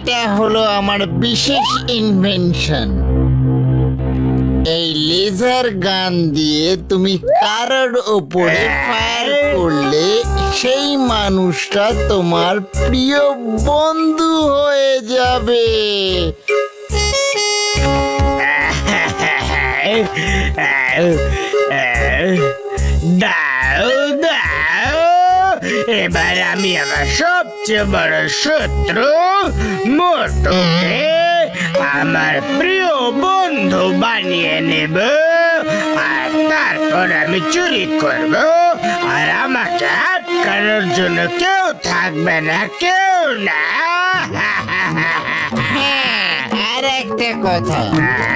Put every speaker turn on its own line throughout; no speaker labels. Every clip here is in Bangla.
এটা হলো আমার বিশেষ ইনভেনশন। এই লেজার গান দিয়ে তুমি কারোর ওপরে ফায়ার করলে সেই মানুষটা তোমার প্রিয় বন্ধু হয়ে যাবে।
দাও দাও, এবার আমি আমার সবচেয়ে বড় শত্রু মোটুকে আমার প্রিয় বন্ধু বানিয়ে নেব, আর তারপর আমি চুরি করব, আর আমাকে আটকানোর জন্য কেউ থাকবে না, কেউ না।
আর একটা কথা,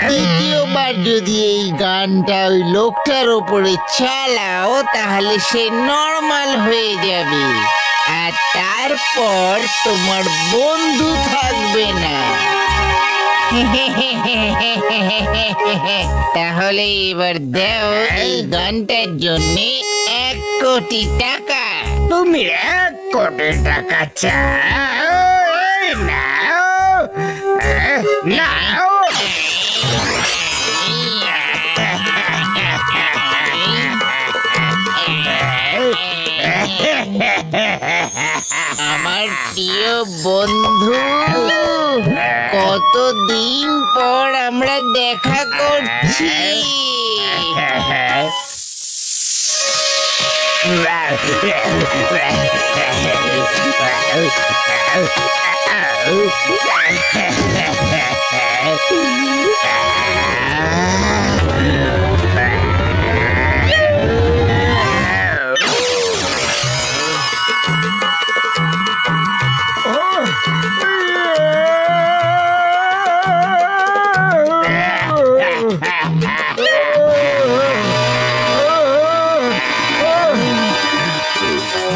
দ্বিতীয়বার যদি এই গানটা ওই লোকটার ওপরে চালাও তাহলে সে নর্মাল হয়ে যাবে, আর তারপর তোমার বন্ধু থাকবে না। তাহলে এবার দাও এই গানটার জন্য 1 কোটি টাকা।
তুমি 1 কোটি টাকা চাও? এই নাও, নাও।
আমার প্রিয় বন্ধু, কতদিন পর আমরা দেখা করছি।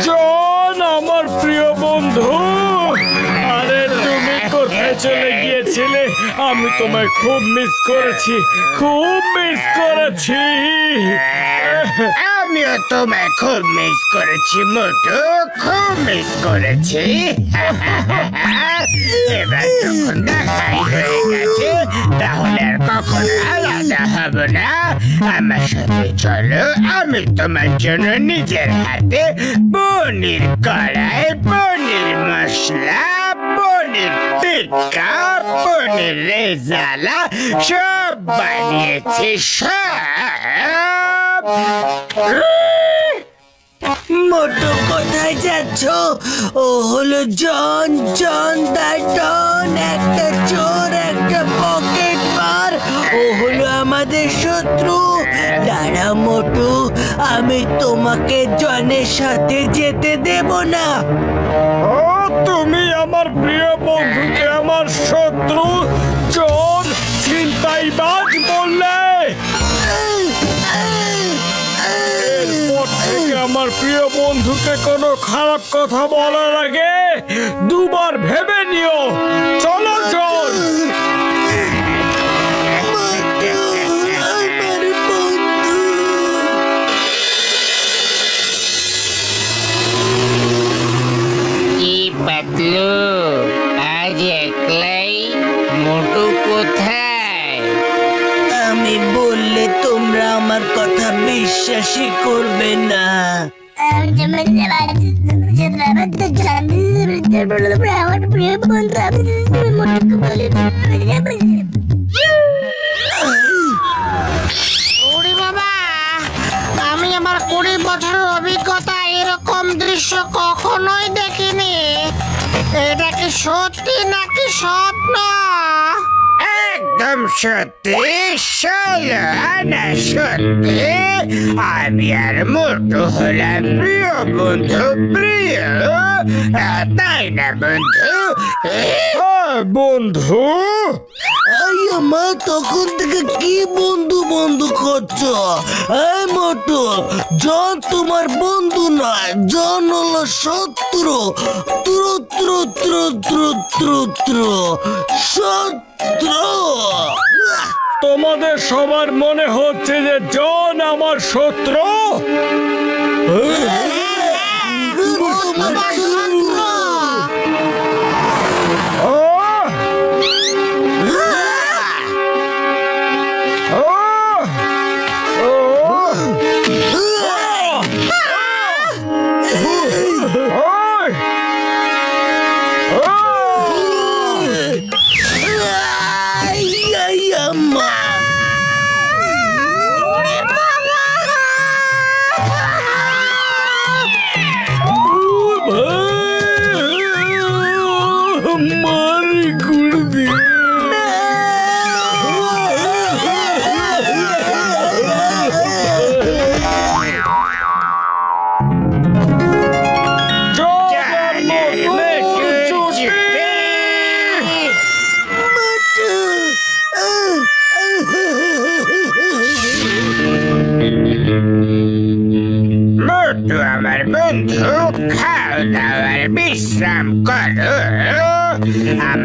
জন, আমার প্রিয় বন্ধু, আরে তুমি কোথায় চলে গিয়েছিলে? আমি তোমায় খুব মিস করেছি, খুব মিস করেছি।
আমিও তোমায় খুব মিস করেছি মোটু, খুব মিস করেছি। এবার যখন দেখাই হয়ে গেছে তাহলে আর কখনো আলাদা হব না। আমার সাথে চলো, আমি তোমার জন্য নিজের হাতে পনির কড়াই, পনির মশলা, পনির টিক্কা, পনির রেজালা সব বানিয়েছি, সব।
মোটু কোথায় যাচ্ছ? ও হলো জন, জন দা ডন, একটা চোর, একটা পকেট মার। ও হলো আমাদের শত্রু। দাঁড়া মোটু, আমি তোমাকে জনের সাথে যেতে দেব না।
ও, তুমি আমার প্রিয় বন্ধুকে আমার শত্রু, চোর, ছিনতাইবাজ বললে? এরপর থেকে আমার প্রিয় বন্ধুকে কোনো খারাপ কথা বলার আগে 2 বার ভেবে নিও। চলো চল।
আমার বন্ধু।
কি পাতলু, আজ একলাই? মোটু কোথায়?
আমি বললে তোমরা আমার কথা বিশ্বাসই করবে না।
আমার প্রিয় বন্ধু, আমি মোটুকে বলে
ওরে বাবা, আমি আমার 20 বছরের অভিজ্ঞতা এরকম দৃশ্য কখনোই দেখিনি। এটা কি সত্যি নাকি স্বপ্ন?
একদম সত্যি, 16 আনা সত্যি। আমি আর মোটু হলাম প্রিয় বন্ধু, প্রিয়, তাই না বন্ধু?
হ্যাঁ বন্ধু।
এই আমার তখন থেকে কি বন্ধু বন্ধু করছো? এই মোটু, জন তোমার বন্ধু নয়, জন হলো শত্রু। ত্রু ত্রু ত্রু ত্রু ত্রু ত্রু শত্রু।
তোমাদের সবার মনে হচ্ছে যে জন আমার শত্রু?
তোমার শত্রু।
ও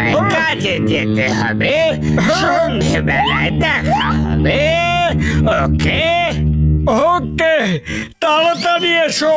আমায় কাজে যেতে হবে, সন্ধেবেলায় দেখা হবে। ওকে?
ওকে, তাড়াতাড়ি এসো।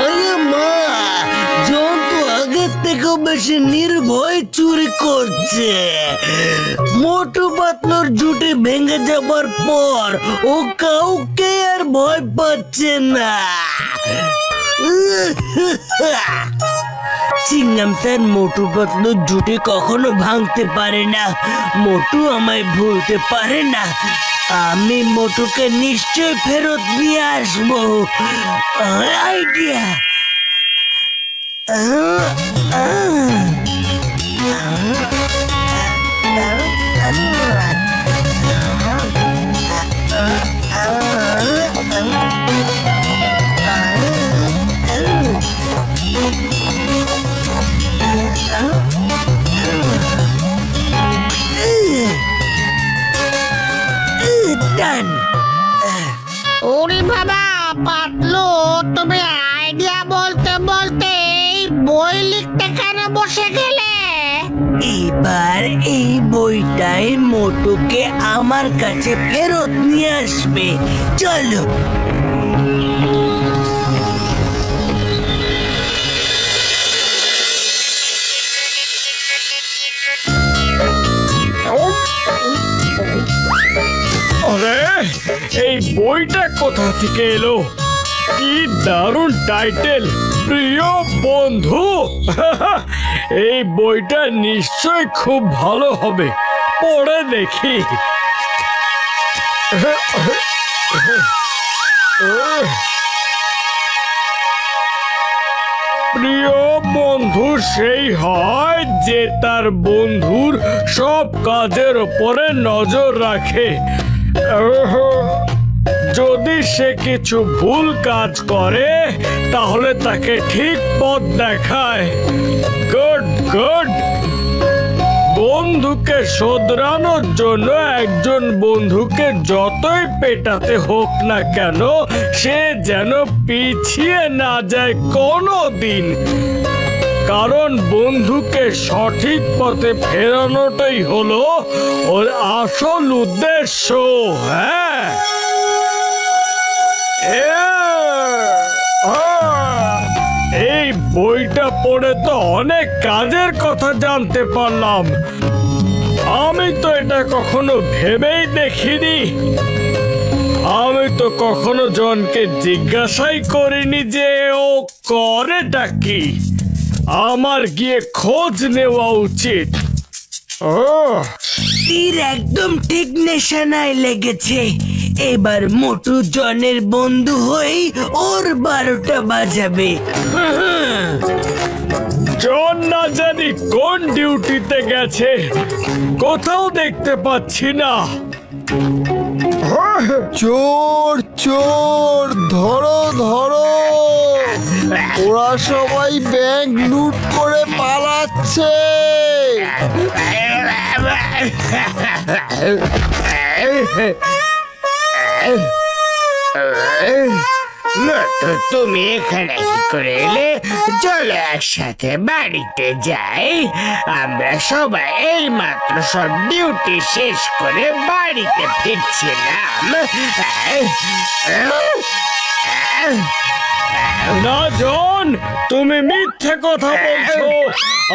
আরে মা, জন তো আগের থেকেও বেশি নির্ভয় চুরি করছে। মোটু পাতলুর জুটি ভেঙে যাবার পর ও কাউকে আর ভয় পাচ্ছে না। চিংগাম স্যার মোটু পাতলুর জুটি কখনো ভাঙতে পারে না। মোটু আমায় ভুলতে পারে না। আমি মোটুকে নিশ্চয় ফেরত নিয়ে আসবো। আইডিয়া। Done.
ওরে বাবা পাতলু, তুমি আইডিয়া বলতে বলতে এই বই লিখতে কেন বসে গেলে?
এবার এই বইটাই মোটুকে আমার কাছে ফেরত নিয়ে আসবে। চলো।
আরে, এই বইটা কোথা থেকে এলো? কি দারুণ টাইটেল, প্রিয় বন্ধু। এই বইটা নিশ্চয় খুব ভালো হবে, পড়ে দেখি। প্রিয় বন্ধু সেই হয় যে তার বন্ধুর সব কাজের উপরে নজর রাখে। যদি সে কিছু ভুল কাজ করে তাহলে তাকে ঠিক পথ দেখায়। Good good. বন্ধুকে শোধরানোর জন্য একজন বন্ধুকে যতই পেটাতে হোক না কেন, সে যেন পিছিয়ে না যায় কোনো দিন। কারণ বন্ধুকে সঠিক পথে ফেরানোটাই হলো ওর আসল উদ্দেশ্য। হ্যাঁ, এই বইটা পড়ে তো অনেক কাজের কথা জানতে পারলাম। আমি তো এটা কখনো ভেবেই দেখিনি। আমি তো কখনো জনকে জিজ্ঞাসাই করিনি যে ও করেটা কি। আমার গিয়ে খোঁজ নেওয়া উচিত।
তীর একদম ঠিক নিশানায় লেগেছে। এবার মোটু জনের বন্ধু হয়েই ওর 12টা বাজাবে।
জন না জানি কোন ডিউটিতে গেছে, কোথাও দেখতে পাচ্ছি না।
চোর চোর, ধরো ধরো, ওরা সবাই ব্যাংক লুট করে পালাচ্ছে।
মোটু, তুমি এখানে কি করে এলে? চলো একসাথে বাড়িতে যাই। আমরা সবাই এই মাত্র সব ডিউটি শেষ করে বাড়িতে ফিরছিলাম।
না জন, তুমি মিথ্যে কথা বলছো।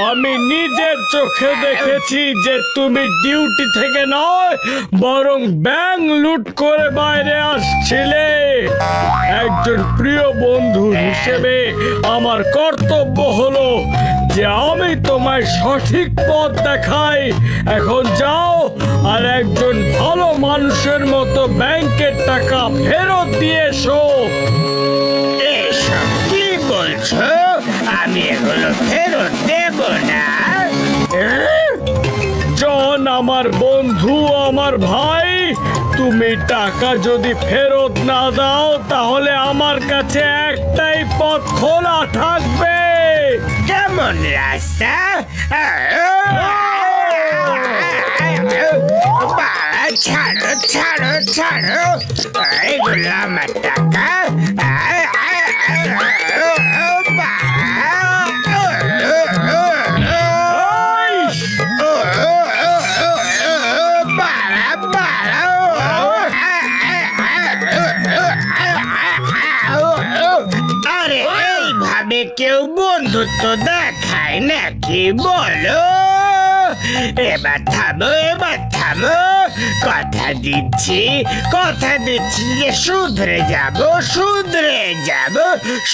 আমি নিজের চোখে দেখেছি যে তুমি ডিউটি থেকে নয় বরং ব্যাংক লুট করে বাইরে আসছিলে। একজন প্রিয় বন্ধু হিসেবে আমার কর্তব্য হলো যে আমি তোমায় সঠিক পথ দেখাই। এখন যাও আর একজন ভালো মানুষের মতো ব্যাংকের টাকা ফেরত দিয়ে এসো।
এসব কি বলছো? আমি এগুলো ফেরত দেব না।
জন, আমার বন্ধু, আমার ভাই, তুমি টাকা যদি ফেরত না দাও তাহলে আমার কাছে একটাই পথ খোলা থাকবে।
কেমন রাস্তা? বাবা, ছাড়ো ছাড়ো ছাড়ো, এগুলো আমার টাকা। আরে এইভাবে কেউ বন্ধুত্ব দেখায় নাকি বলো? এবার থামো, কথা দিচ্ছি যে শুধরে যাব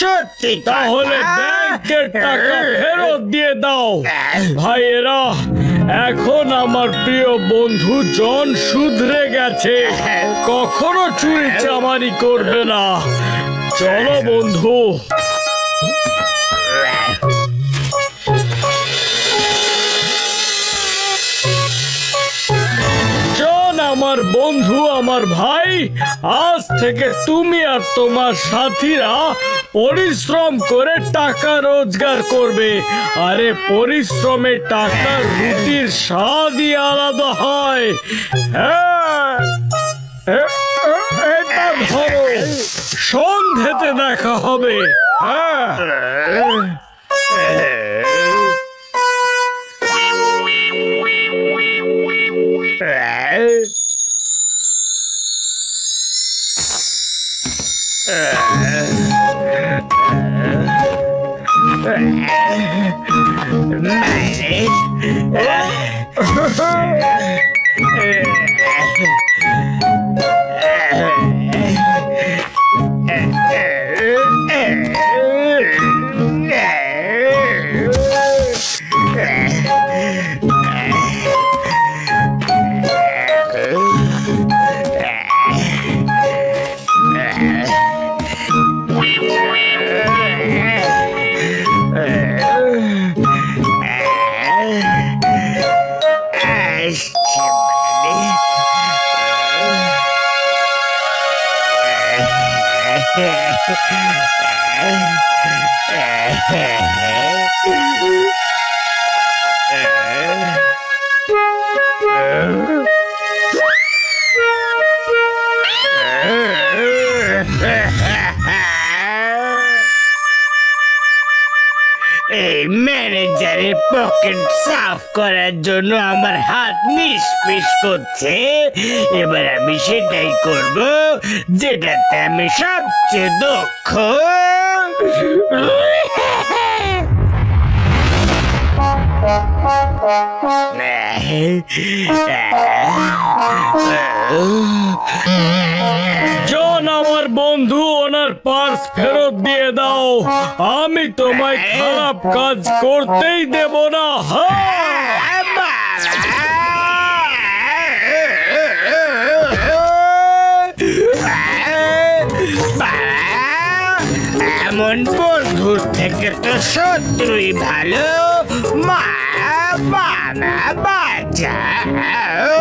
সত্যি
তাহলে ব্যাংকের টাকা ফেরত দিয়ে দাও। ভাইয়েরা, এখন আমার প্রিয় বন্ধু জন শুধরে গেছে, কখনো চুরি চামারি করবে না। চলো বন্ধু। জন, আমার বন্ধু, আমার ভাই, আজ থেকে তুমি আর তোমার সাথীরা পরিশ্রম করে টাকা রোজগার করবে। আরে পরিশ্রমে টাকার রুটির স্বাদই আলাদা হয়। হ্যাঁ, এটা ধরো, সন্ধ্যেতে দেখা হবে। হ্যাঁ।
এই ম্যানেজারের পকেট সাফ করার জন্য আমার হাত নিষ্পিস করছে। এবার আমি সেটাই করব যেটাতে আমি সবচেয়ে দক্ষ।
জন, আমার বন্ধু, ওনার পার্স ফেরত দিয়ে দাও। আমি তোমায় খারাপ কাজ করতেই দেব না।
এমন বন্ধুর থেকে তো শত্রুই ভালো। মা বাবা বাঁচাও।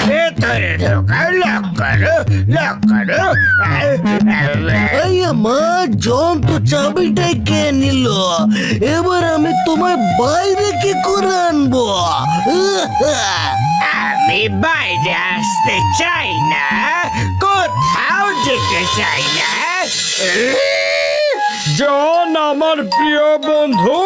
ভেতরে ঢোকাও, লক করো।
এই আমার জন তো চাবিটাই কে নিল। এবার আমি তোমায় বাইরে কি করে আনবো?
আমি বাইরে আসতে চাই না, কোথাও যেতে চাই না।
জন, আমার প্রিয় বন্ধু,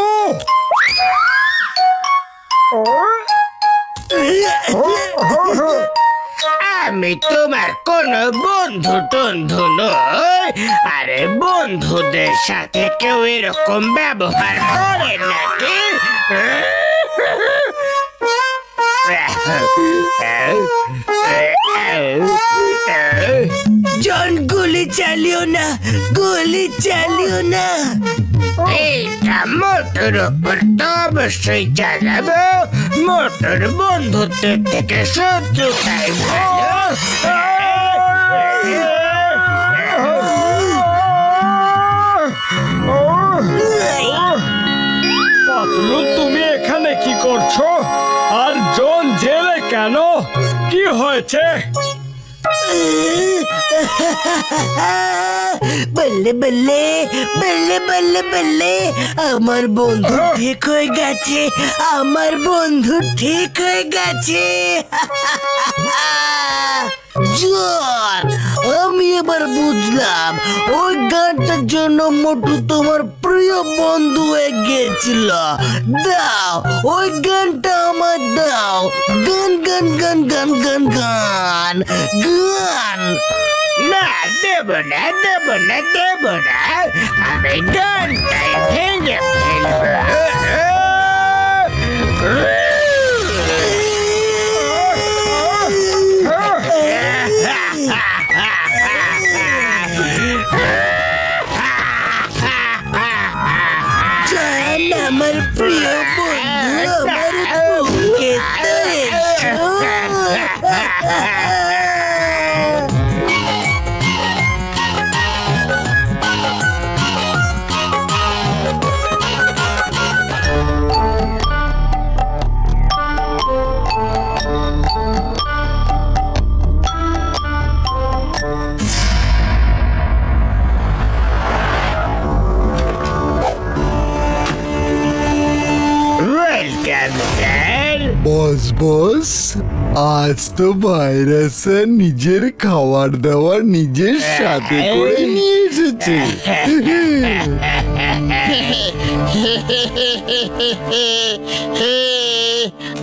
আমি তোমার কোনো বন্ধু টন্ধু নই। আরে বন্ধুদের সাথে কেউ এরকম ব্যবহার করে নাকি?
জন গুলি চালিও না, গুলি চালিও না।
এইটা মোটর উপর তো অবশ্যই চালাবো। মোটর বন্ধুত্বের থেকে শত্রুতাই ভালো।
পাতলু, তুমি এখানে কি করছো? আর জন জেলে কেন? কি হয়েছে?
বল্লে বল্লে বল্লে বল্লে বল্লে, আমার বন্ধু ঠিক হয়ে গেছে, আমার বন্ধু ঠিক হয়ে গেছে। জন, আমি এবার বুঝলাম ওই গানটার জন্য মোটু তোমার প্রিয় বন্ধু হয়ে গিয়েছিল। দাও ওই গানটা আমার দাও। গান গান গান গান গান গান গান।
না, দেব না, দেব না, দেব না। আমি গানটাই ভেঙে
জান, আমার প্রিয় বন্ধু, আমার বুকে তো এসো।
Welcome sir.
বস বস, আজ তো ভাইরাস নিজের খাবার দাবার নিজের সাথে করে নিয়ে এসেছে।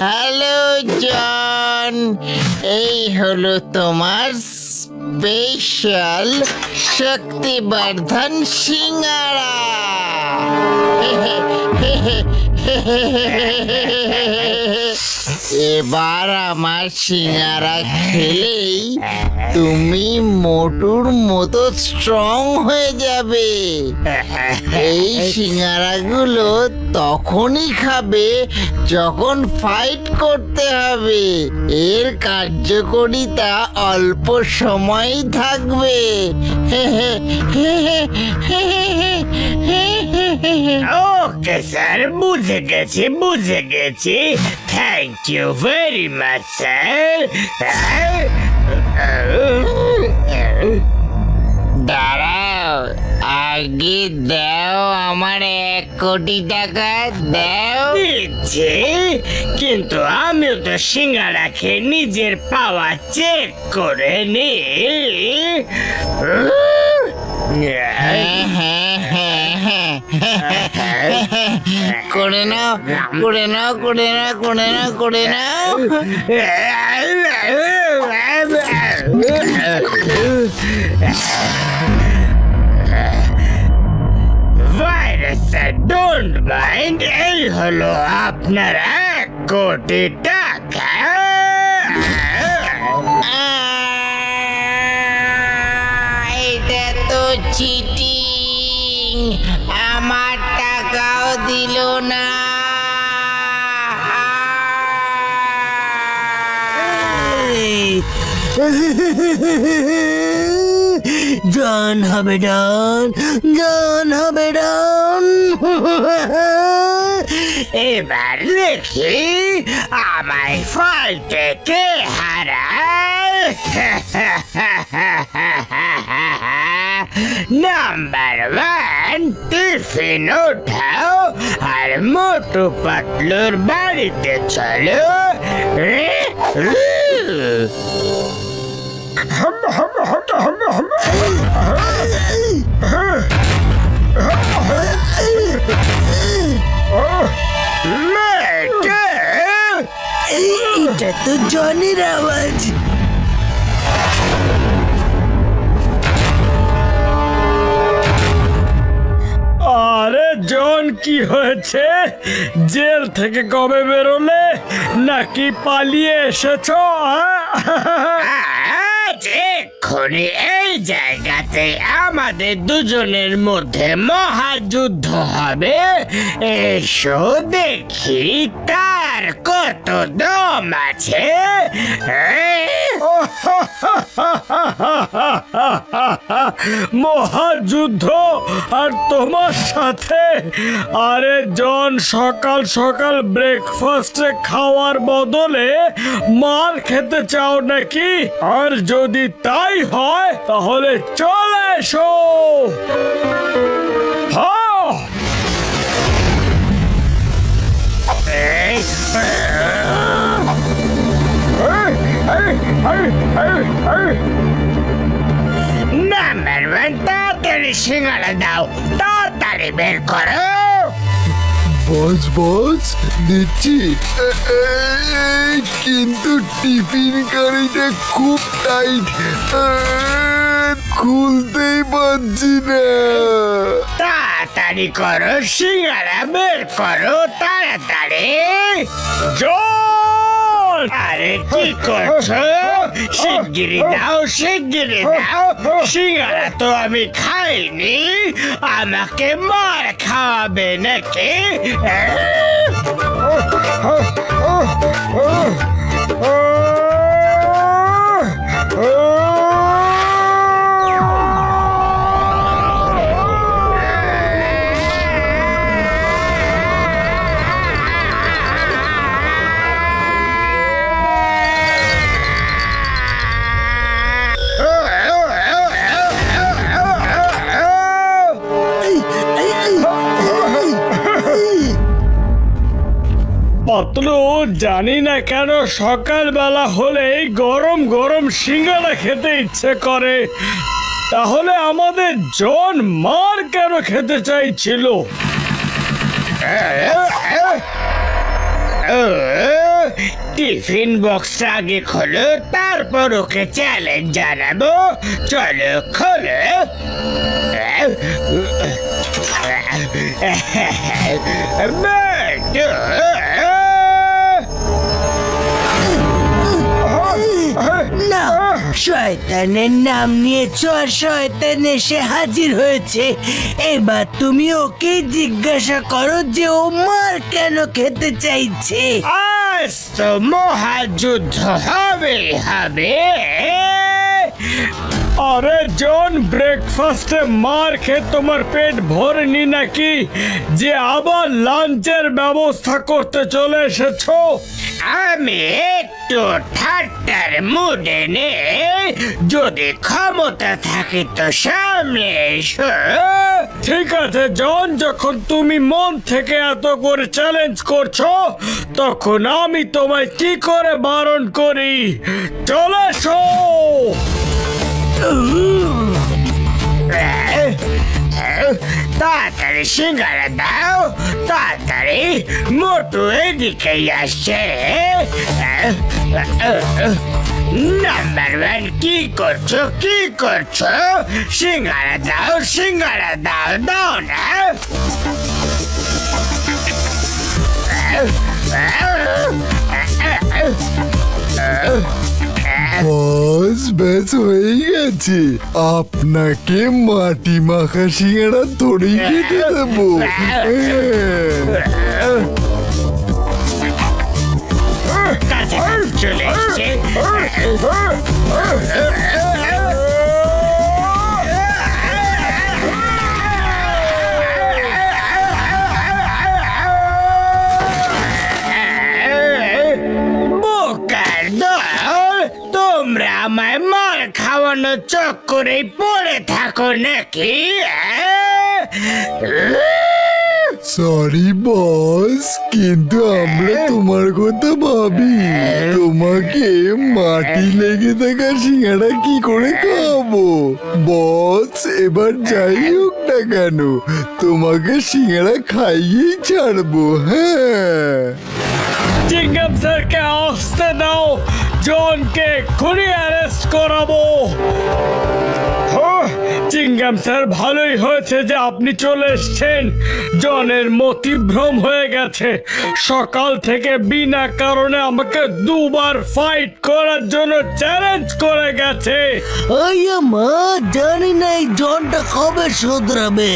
হ্যালো জন, এই হলো তোমার স্পেশাল শক্তিবর্ধন সিঙ্গারা। এবার আমার সিঙ্গারা খেলেই তুমি মোটুর মতো স্ট্রং হয়ে যাবে। এই সিঙ্গারাগুলো তখনই খাবে যখন ফাইট করতে হবে। এর কার্যকারিতা অল্প সময়ই থাকবে।
ওকে স্যার, বুঝে গেছি, বুঝে গেছি। Thank you very much sir.
দাঁড়াও, আগে দাও আমার 1 কোটি টাকা দাও।
দিচ্ছি, কিন্তু আমিও তো সিঙ্গারা খেয়ে নিজের পাওয়া চেক করে নি।
করে নাও, করে নাও, করে নাও, করে নাও, করে নাও।
Virus don't mind. এই হলো আপনার 1 কোটি টাকা।
এটা তো চিটিং, আমার টাকাও দিল না।
জান হবে ডান, জান হবে ডান।
এবার দেখি আমায় ফাইটে কে হারায়। নাম্বার 1, টিফিন উঠাও আর মোটু পাতলুর বাড়িতে চলো।
এটা তো জনের আওয়াজ।
কি হয়েছে? জেল থেকে কবে বেরোলে নাকি পালিয়ে এসেছো?
আজ এক্ষুনি এই জায়গাতে আমাদের দুজনের মধ্যে মহাযুদ্ধ হবে। এসো দেখি কার কত দম আছে।
মহাযুদ্ধ আর তোমার সাথে? আরে জন, সকাল সকাল ব্রেকফাস্টে খাওয়ার বদলে মার খেতে চাও নাকি? আর যদি তাই হয় তাহলে চলে এসো। হ্যাঁ,
নাম্বার ওয়ান, তাড়াতাড়ি সিঙ্গারা দাও, তাড়াতাড়ি বের করো।
বস বস দিচ্ছি। কিন্তু টিফিন গাড়িটা খুব টাইট, খুলতেই পারছি না।
তাড়াতাড়ি করো, সিঙ্গারা বের করো তাড়াতাড়ি।
জন!
আরে কি করছো? শিগগিরি দাও, শিগগিরি দাও। সিঙ্গারা তো আমি খাইনি, আমাকে মার খাওয়াবে নাকি?
পাতলু, জানি না কেন সকালবেলা হলেই গরম গরম সিঙ্গারা খেতে ইচ্ছে করে। তাহলে আমাদের জন মার কেন খেতে চাইছিল?
টিফিন বক্সটা আগে খোলো, তারপর ওকে চ্যালেঞ্জ জানাবো। চলো খোলো।
না, শয়তানের নাম নিয়েছ আর শয়তান এসে হাজির হয়েছে। এবার তুমি ওকে জিজ্ঞাসা করো যে ও মার কেন খেতে চাইছে।
আজ তো মহাযুদ্ধ হবে হবে।
আরে জন, ব্রেকফাস্টে মার খেয়ে তোমার পেট ভরেনি নাকি যে আবার লাঞ্চের ব্যবস্থা করতে চলে এসেছো?
আমি একটু ঠাট্টার মুডে নেই, যদি ক্ষমতা থাকে তো সামনে এসো।
ঠিক আছে জন, যখন তুমি মন থেকে এত করে চ্যালেঞ্জ করছো তখন আমি তোমায় কি করে বারণ করি? চলে এসো।
তাড়াতাড়ি সিঙ্গারা দাও, তাড়াতাড়ি। মোটু এদিকেই আসছে। নাম্বার ওয়ান, কি করছো কি করছো? সিঙ্গারা দাও, সিঙ্গারা দাও, দাও না।
বস ব্যাস হয়ে গেছে, আপনাকে মাটি মাখা সিঙ্গারা ধরেই খেতে দেবো।
কাছাকাছি চলে এসছে। বোকার দল, তোমরা আমায় মার খাওয়ানোর চক্করে পড়ে থাকো নাকি?
সরি বস, কিন্তু আমরা তোমার কথা ভাবি। তোমাকে মাটি লেগে থাকা সিঙ্গারা কি করে খাওয়াবো? বস, এবার যাই হোক না কেন তোমাকে সিঙ্গারা খাইয়েই ছাড়বো। হ্যাঁ,
চিংগাম স্যারকে আসতে দাও, জনকে এক্ষুনি অ্যারেস্ট করাবো। চিংগাম বিজ্ঞান স্যার, ভালোই হয়েছে যে আপনি চলে এসেছেন। জনের মতিভ্রম হয়ে গেছে। সকাল থেকে বিনা কারণে আমাকে দুবার ফাইট করার জন্য চ্যালেঞ্জ করে গেছে।
মা জানি না এই জনটা কবে শোধরাবে।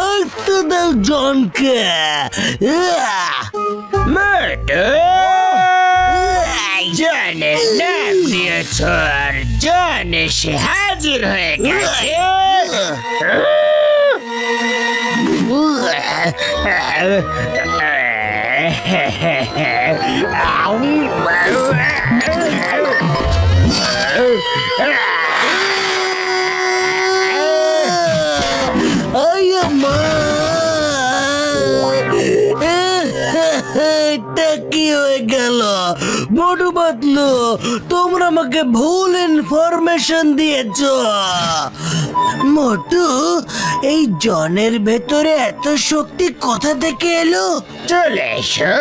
আসতে দাও জনকে।
মোটু, জনের নাম দিয়েছ আর জন এসে হাজির হয়ে গেছে।
মা এটা কি হয়ে গেল? মোটু পাতলু, তোমরা আমাকে ভুল ইনফরমেশন দিয়েছ। মোটু, এই জনের ভেতরে এত শক্তি কোথা থেকে এলো?
চলে এসো,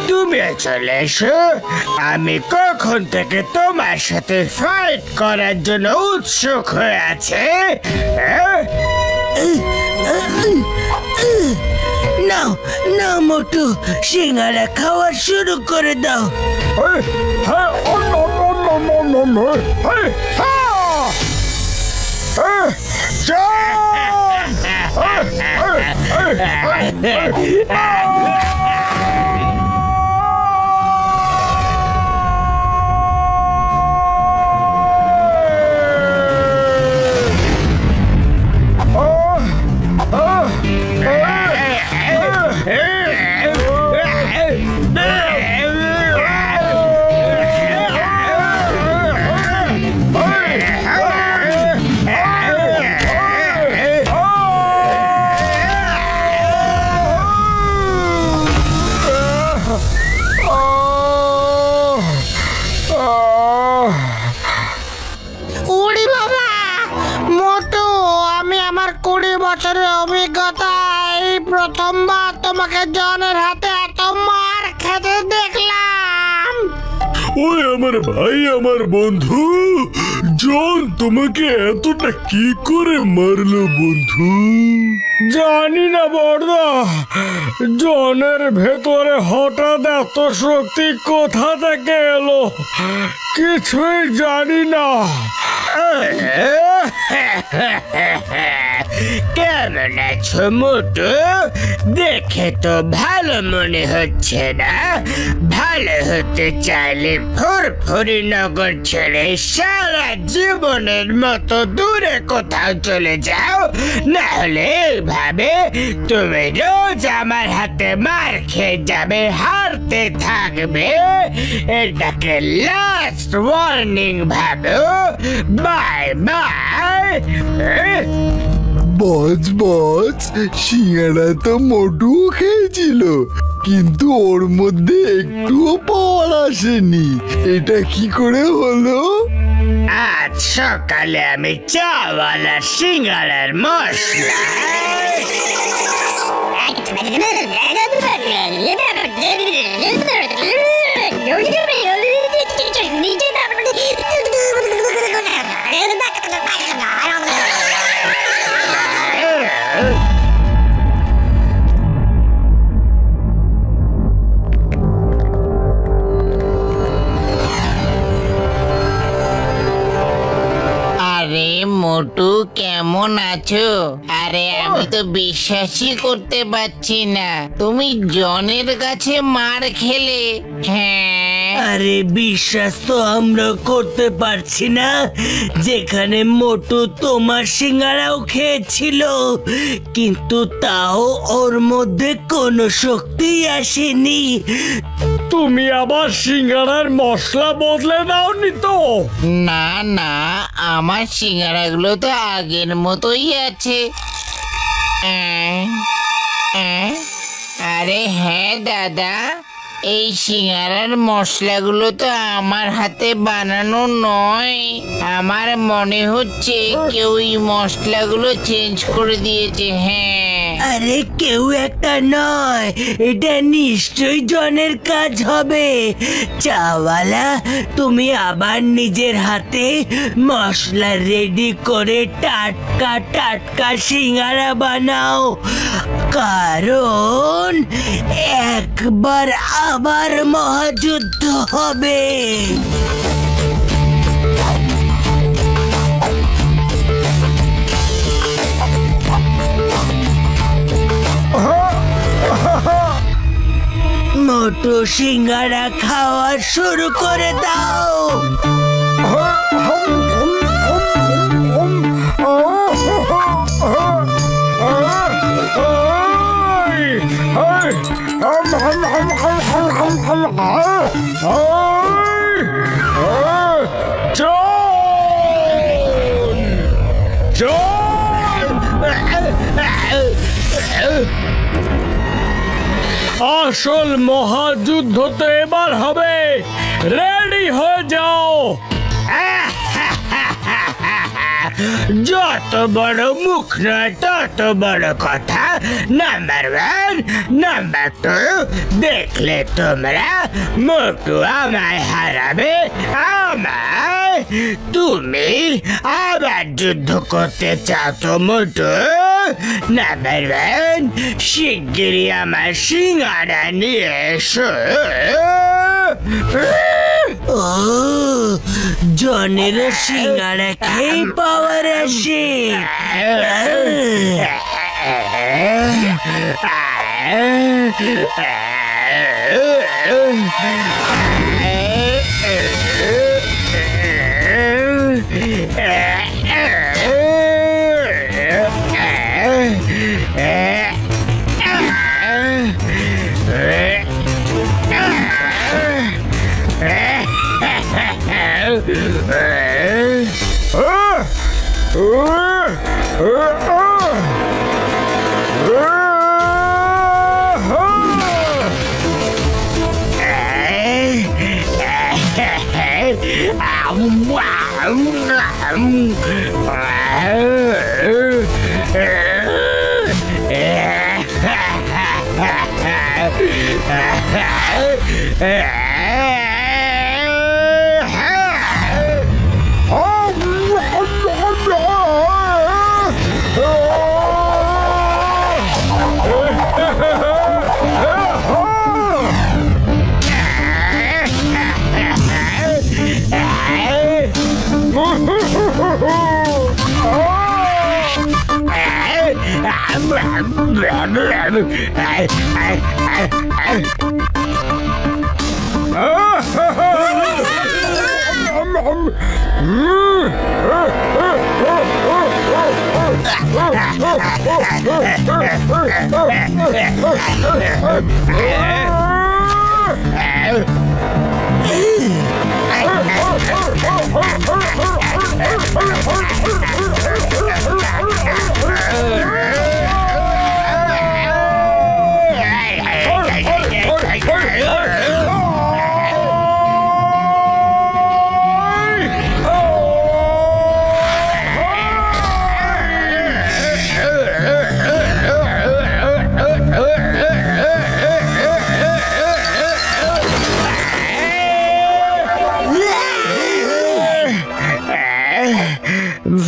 তুমিও চলে এসো। আমি কখন থেকে তোমার সাথে ফাইট করার জন্য উৎসুক হয়ে আছে।
নাও নাও মোটু, সিঙ্গারা খাওয়া শুরু করে দাও।
ওরে বাবা মোটু, আমি আমার 20 বছরের অভিজ্ঞতায় প্রথমবার তোমাকে জনের হাতে এত মার খেতে দেখলাম।
ওই আমার ভাই, আমার বন্ধু জন তোমাকে এতটা কি করে মারলো বন্ধু? জানি না বড়দা, জনের ভেতরে হঠাৎ এত শক্তি কোথা থেকে এলো কিছুই জানি না।
কেমন আছো মোটু? দেখে তো ভালো মনে হচ্ছে না। ভালো হতে চাইলে ফুরফুরি নগর ছেড়ে সারা জীবনের মতো দূরে কোথাও চলে যাও, না হলে এইভাবে তুমি রোজ আমার হাতে মার খেয়ে যাবে, হারতে থাকবে। এটাকে লাস্ট ওয়ার্নিং ভাবো। Bye bye.
বস বস, সিঙ্গারা তো মোটু খেয়েছিল, কিন্তু ওর মধ্যে একটুও পাওয়ার আসেনি। এটা কি করে হলো?
আজ সকালে আমি চাওয়ালা সিঙ্গারার মশলা
আরে মোটু, কেমন আছো? আরে আমি তো বিশ্বাসই করতে পারছি না তুমি জনের কাছে মার খেলে। হ্যাঁ,
আরে বিশ্বাস তো আমরা করতে পারছি না, যেখানে মোটু তোমার সিঙ্গারাও খেয়েছিল, কিন্তু তাও ওর মধ্যে কোনো শক্তি আসেনি।
তুমি আবার সিঙ্গারার মশলা বদলে দাওনি তো?
না না, আমার সিঙ্গারাগুলো তো আগের মতোই আছে। আরে হ্যাঁ দাদা, এই সিঙ্গারার মশলাগুলো তো আমার হাতে বানানো নয়। আমার মনে হচ্ছে কেউ এই মশলাগুলো চেঞ্জ করে দিয়েছে। হ্যাঁ,
আরে কেউ একটা নয়, এটা নিশ্চয়ই জনের কাজ হবে। চাওয়ালা, তুমি আবার নিজের হাতে মশলা রেডি করে টাটকা টাটকা সিঙ্গারা বানাও, কারণ একবার আবার মহাযুদ্ধ হবে। মোটু, সিঙ্গারা খাওয়া শুরু করে দাও।
আসল মহাযুদ্ধ তো এবার হবে, রেডি হয়ে যাও।
যত বড় মুখ নয় তত বড় কথা। নাম্বার 1, নাম্বার 2, দেখলে তোমরা মোটু আমায় হারাবে। আমায় তুমি আবার যুদ্ধ করতে চাও তো মোটু? নাম্বার 1, শিগগিরই আমার সিঙ্গারা নিয়ে এসো।
ও, জনের সিঙ্গারা খেয়ে পাওয়ার আসে।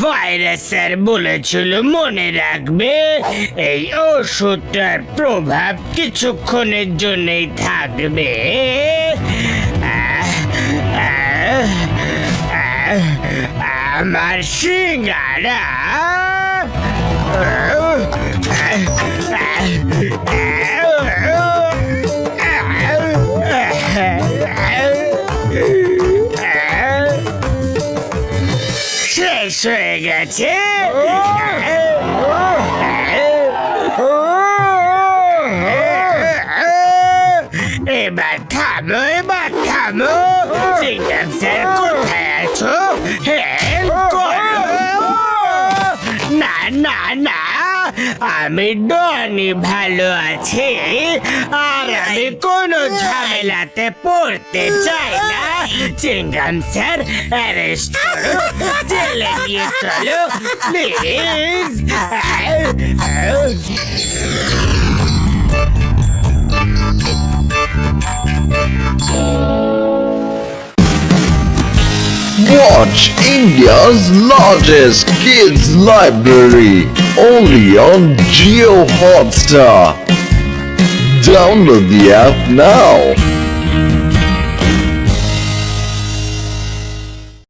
ভাইরাসের বলেছিল মনে রাখবে এই ওষুধটার প্রভাব কিছুক্ষণের জন্যই থাকবে। আমার সিঙ্গারা শেষ হয়ে গেছে। এবার থামো, এবার থামো। সিঙ্গাম স্যার কোথায় আছো? হেল্প করো। না না না, আমি ডনি ভালো আছি আর আমি কোনো ঝামেলাতে পড়তে চাই না। চিংগাম স্যার অ্যারেস্ট করো, জেলে নিয়ে চলো please.
Watch India's largest kids library only on Jio Hotstar. Download the app now.